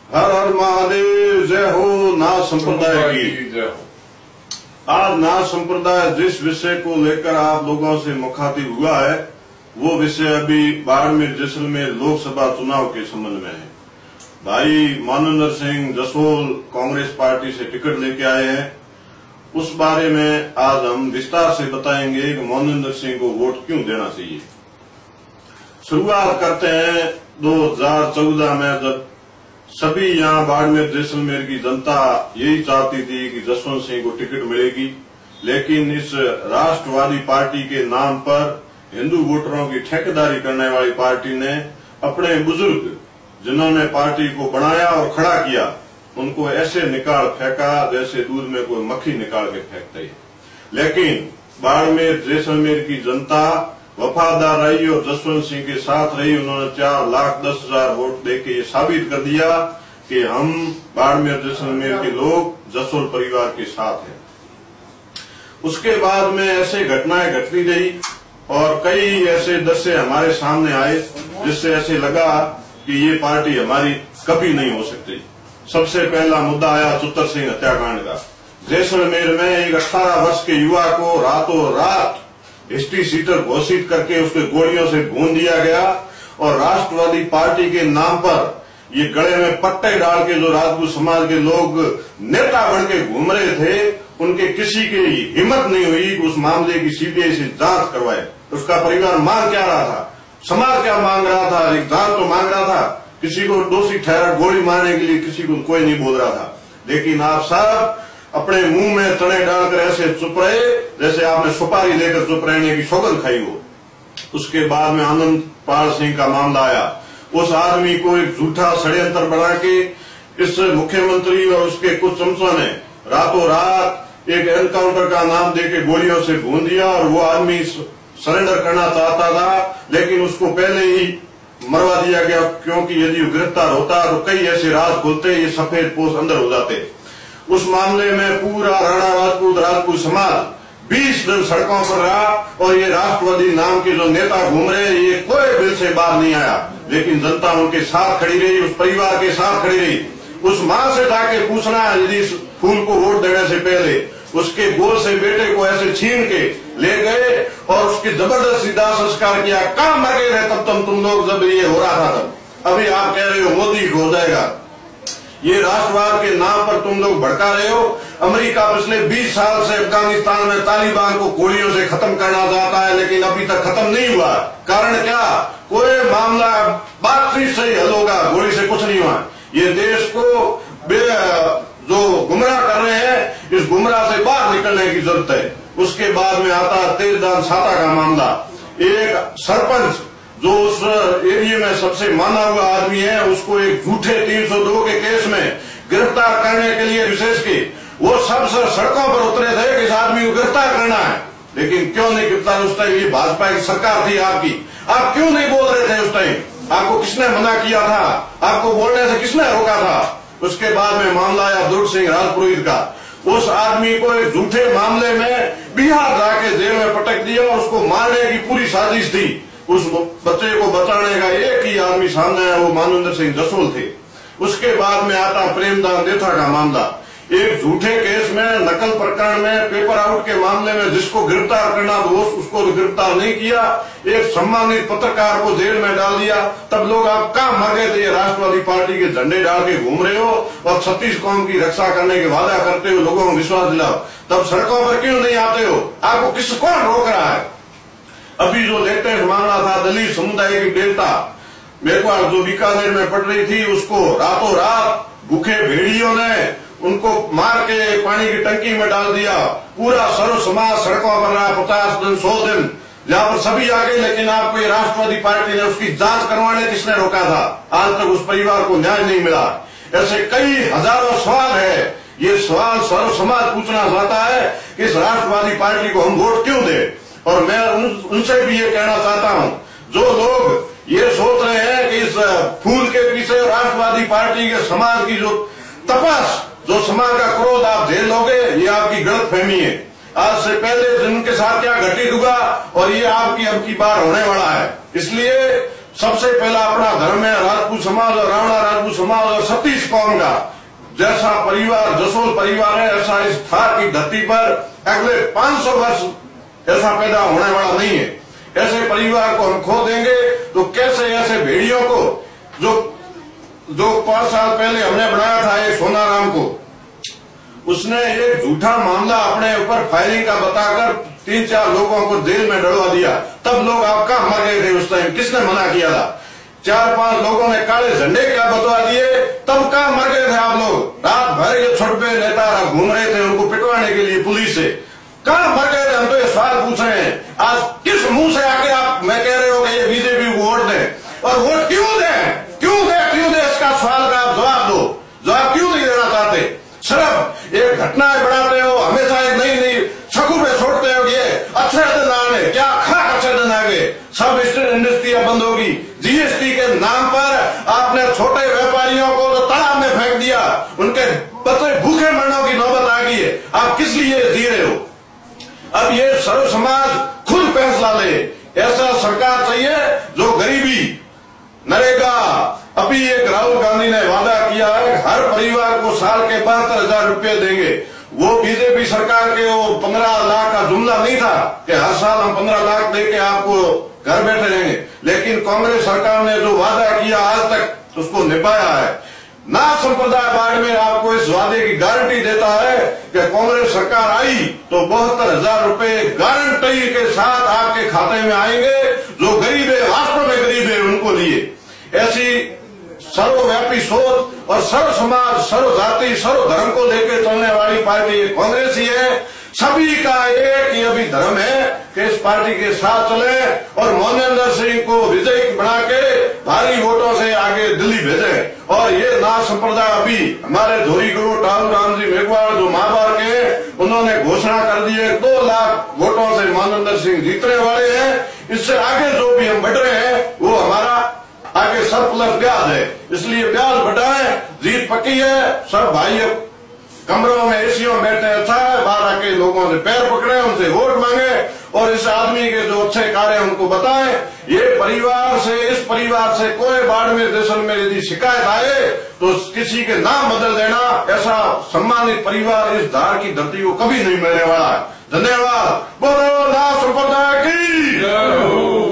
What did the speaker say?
हर हर महादेव, जय हो नाथ संप्रदाय की जय हो। आज नाथ संप्रदाय जिस विषय को लेकर आप लोगों से मुखातिब हुआ है वो विषय अभी बाड़मेर जैसलमेर लोकसभा चुनाव के संबंध में है। भाई मानवेंद्र सिंह जसोल कांग्रेस पार्टी से टिकट लेके आए हैं। उस बारे में आज हम विस्तार से बताएंगे कि मानवेंद्र सिंह को वोट क्यों देना चाहिए। शुरुआत करते हैं 2014 में, जब सभी यहाँ बाड़मेर जैसलमेर की जनता यही चाहती थी कि जसवंत सिंह को टिकट मिलेगी, लेकिन इस राष्ट्रवादी पार्टी के नाम पर हिंदू वोटरों की ठेकेदारी करने वाली पार्टी ने अपने बुजुर्ग जिन्होंने पार्टी को बनाया और खड़ा किया उनको ऐसे निकाल फेंका जैसे दूध में कोई मक्खी निकाल के फेंकते है। लेकिन बाड़मेर जैसलमेर की जनता वफादार रही और जसवंत सिंह के साथ रही। उन्होंने 4,10,000 वोट देके ये साबित कर दिया कि हम बाड़मेर जैसलमेर के लोग जसोल परिवार के साथ हैं। उसके बाद में ऐसे घटनाएं घटती रही और कई ऐसे दस्से हमारे सामने आए जिससे ऐसे लगा कि ये पार्टी हमारी कभी नहीं हो सकती। सबसे पहला मुद्दा आया चुत्तर सिंह हत्याकांड का। जैसलमेर में एक 18 वर्ष के युवा को रातों रात हिस्ट्री सीटर घोषित करके उसके गोलियों से भून दिया गया और राष्ट्रवादी पार्टी के नाम पर ये गले में पट्टे डाल के जो राजपूत समाज के लोग नेता बन के घूम रहे थे उनके किसी की हिम्मत नहीं हुई कि उस मामले की सीबीआई से जांच करवाए। उसका परिवार मांग क्या रहा था, समाज क्या मांग रहा था, एक जांच तो मांग रहा था। किसी को दोषी ठहरा गोली मारने के लिए किसी को कोई नहीं बोल रहा था। लेकिन आप सब अपने मुंह में चने डालकर ऐसे चुप रहे जैसे आपने सुपारी लेकर चुप रहने की सौगंध खाई हो। उसके बाद में आनंद पाल सिंह का मामला आया। उस आदमी को एक झूठा षड्यंत्र बना के इस मुख्यमंत्री और उसके कुछ चमचों ने रातों रात एक एनकाउंटर का नाम देके गोलियों से भून दिया और वो आदमी सरेंडर करना चाहता था, लेकिन उसको पहले ही मरवा दिया गया, क्योंकि यदि वो गिरफ्तार होता तो कई ऐसे राज खुलते, ये सफेद पोष अंदर हो जाते। उस मामले में पूरा राणा राजपूत समाज 20 दिन सड़कों पर रहा और ये राष्ट्रवादी नाम के जो नेता घूम रहे ये कोई बिल से बाहर नहीं आया। लेकिन जनता उनके साथ खड़ी रही, उस परिवार के साथ खड़ी रही। उस माँ से जाके पूछना यदि इस फूल को वोट देने से पहले उसके गोद से बेटे को ऐसे छीन के ले गए और उसके जबरदस्ती दाह संस्कार किया। कहाँ मर गए थे तब तुम लोग जब ये हो रहा था तब? अभी आप कह रहे हो मोदी हो जाएगा। ये राष्ट्रवाद के नाम पर तुम लोग भड़का रहे हो। अमेरिका पिछले 20 साल से अफगानिस्तान में तालिबान को गोलियों से खत्म करना चाहता है, लेकिन अभी तक खत्म नहीं हुआ। कारण क्या? कोई मामला बातचीत से ही हल होगा, गोली से कुछ नहीं हुआ। ये देश को जो गुमराह कर रहे हैं, इस गुमराह से बाहर निकलने की जरूरत है। उसके बाद में आता है तेजदान साता का मामला। एक सरपंच जो उस एरिया में सबसे माना हुआ आदमी है उसको एक झूठे 302 के केस में गिरफ्तार करने के लिए विशेष की वो सब सड़कों पर उतरे थे कि इस आदमी को गिरफ्तार करना है। लेकिन क्यों नहीं गिरफ्तार? उस टाइम ये भाजपा की सरकार थी आपकी, आप क्यों नहीं बोल रहे थे उस टाइम? आपको किसने मना किया था? आपको बोलने से किसने रोका था? उसके बाद में मामला आया दुर्ग सिंह राजपुरोहित का। उस आदमी को एक झूठे मामले में बिहार जाके जेल में पटक दिया और उसको मारने की पूरी साजिश थी। उस बच्चे को बचाने का एक ही आदमी सामने आया, वो मानवेंद्र सिंह जसोल थे। उसके बाद में आता प्रेमदान देथा का मामला। एक झूठे केस में, नकल प्रकरण में, पेपर आउट के मामले में जिसको गिरफ्तार करना था उसको गिरफ्तार नहीं किया। एक सम्मानित पत्रकार को जेल में डाल दिया। तब लोग आप कहाँ मर गए थे? राष्ट्रवादी पार्टी के झंडे डाल के घूम रहे हो और 36 कौम की रक्षा करने के वादा करते हो, लोगों को विश्वास दिलाओ। तब सड़कों पर क्यों नहीं आते हो? आपको कौन रोक रहा है? अभी जो लेटेस्ट मामला था दलित समुदाय की बेटा मेघवाल जो बीकानेर में पड़ रही थी, उसको रातों रात भूखे भेड़ियों ने उनको मार के पानी की टंकी में डाल दिया। पूरा सर्व समाज सड़कों पर रहा 50 दिन 100 दिन, जहां पर सभी आ गए। लेकिन आपको ये राष्ट्रवादी पार्टी ने उसकी जांच करवाने किसने रोका था? आज तक उस परिवार को न्याय नहीं मिला। ऐसे कई हजारों सवाल है। ये सवाल सर्व समाज पूछना चाहता है कि इस राष्ट्रवादी पार्टी को हम वोट क्यों दें। और मैं उनसे भी ये कहना चाहता हूं, जो लोग ये सोच रहे हैं कि इस फूल के पीछे राष्ट्रवादी पार्टी के समाज की जो तपस, जो समाज का क्रोध आप झेल लोगे, ये आपकी गलतफहमी है। आज से पहले जिनके साथ क्या घटित हुआ और ये आपकी अब की बार होने वाला है। इसलिए सबसे पहला अपना धर्म है, राजपूत राजपूत समाज और राणा राजपूत समाज और सतीश कौम का जैसा परिवार जसोल परिवार है, ऐसा इस थार की धरती पर अगले 500 वर्ष ऐसा पैदा होने वाला नहीं है। ऐसे परिवार को हम खो देंगे तो कैसे ऐसे भेड़ियों को जो 5 साल पहले हमने बनाया था ये सोनाराम को, उसने एक झूठा मामला अपने ऊपर फायरिंग का बताकर 3-4 लोगों को जेल में डलवा दिया। तब लोग आप कहाँ मर गए थे उस टाइम? किसने मना किया था? 4-5 लोगों ने काले झंडे क्या बतवा दिए, तब कहाँ मर गए थे आप लोग? रात भर ये छोटे नेता घूम रहे थे उनको पिटवाने के लिए पुलिस से, कहाँ मर गए थे? हम तो ये सवाल पूछ रहे हैं। आज किस मुंह से आके आप मैं कह रहे हो कि ये बीजेपी को वोट दें, और वोट क्यों दें? इसका सवाल का आप जवाब दो। जवाब क्यों नहीं देना चाहते? सिर्फ एक घटनाएं बढ़ाते हो, हमेशा एक नई शगुन पे छोड़ते हो। ये अच्छे दिन आने क्या खाक अच्छे दिन आ गए, सब इंडस्ट्रियां बंद होगी। जीएसटी के नाम पर आपने छोटे व्यापारियों को तो तालाब में फेंक दिया, उनके बच्चे भूखे मरने की नौबत आ गई है। आप किस लिए जी रहे हो? अब ये सर्व समाज खुद फैसला ले। ऐसा सरकार चाहिए जो गरीबी, नरेगा, अभी एक राहुल गांधी ने वादा किया है हर परिवार को साल के 72,000 रुपए देंगे। वो बीजेपी सरकार के वो 15 लाख का जुमला नहीं था कि हर साल हम 15 लाख देके आपको घर बैठे रहेंगे, लेकिन कांग्रेस सरकार ने जो वादा किया आज तक उसको निभाया है। ना संप्रदाय बाढ़ में आपको इस वादे की गारंटी देता है कि कांग्रेस सरकार आई तो 72,000 रुपए गारंटी के साथ आपके खाते में आएंगे। जो गरीब है, वास्तव में गरीब है, उनको लिए ऐसी सर्वव्यापी सोच और सर्व समाज, सर्व जाति, सर्व धर्म को लेकर चलने वाली पार्टी कांग्रेस ही है। सभी का एक ही अभी धर्म है कि इस पार्टी के साथ चले और मोहनचंद्र सिंह को विजयी बना के भारी वोटों से आगे दिल्ली भेजें। और ये ना संप्रदाय अभी हमारे धोरी गुरु टालू राम जी मेघवाल जो महाभार के, उन्होंने घोषणा कर दी है 2 लाख वोटों से मोहनचंद्र सिंह जीतने वाले हैं। इससे आगे जो भी हम बढ़ रहे हैं वो हमारा आगे सरप्लस ब्याज है, इसलिए ब्याज बढ़ाए। जीत पक्की है। सब भाई कमरों में एसीओ में बैठे, अच्छा है, बाहर आके लोगों से पैर पकड़े, उनसे वोट मांगे और इस आदमी के जो अच्छे कार्य उनको बताएं। ये परिवार से, इस परिवार से कोई बाड़मेर जैसलमेर यदि शिकायत आए तो किसी के नाम बदल देना। ऐसा सम्मानित परिवार इस धार की धरती को कभी नहीं मिलने वाला है। धन्यवाद। बोलो ना संप्रदाय की जय हो।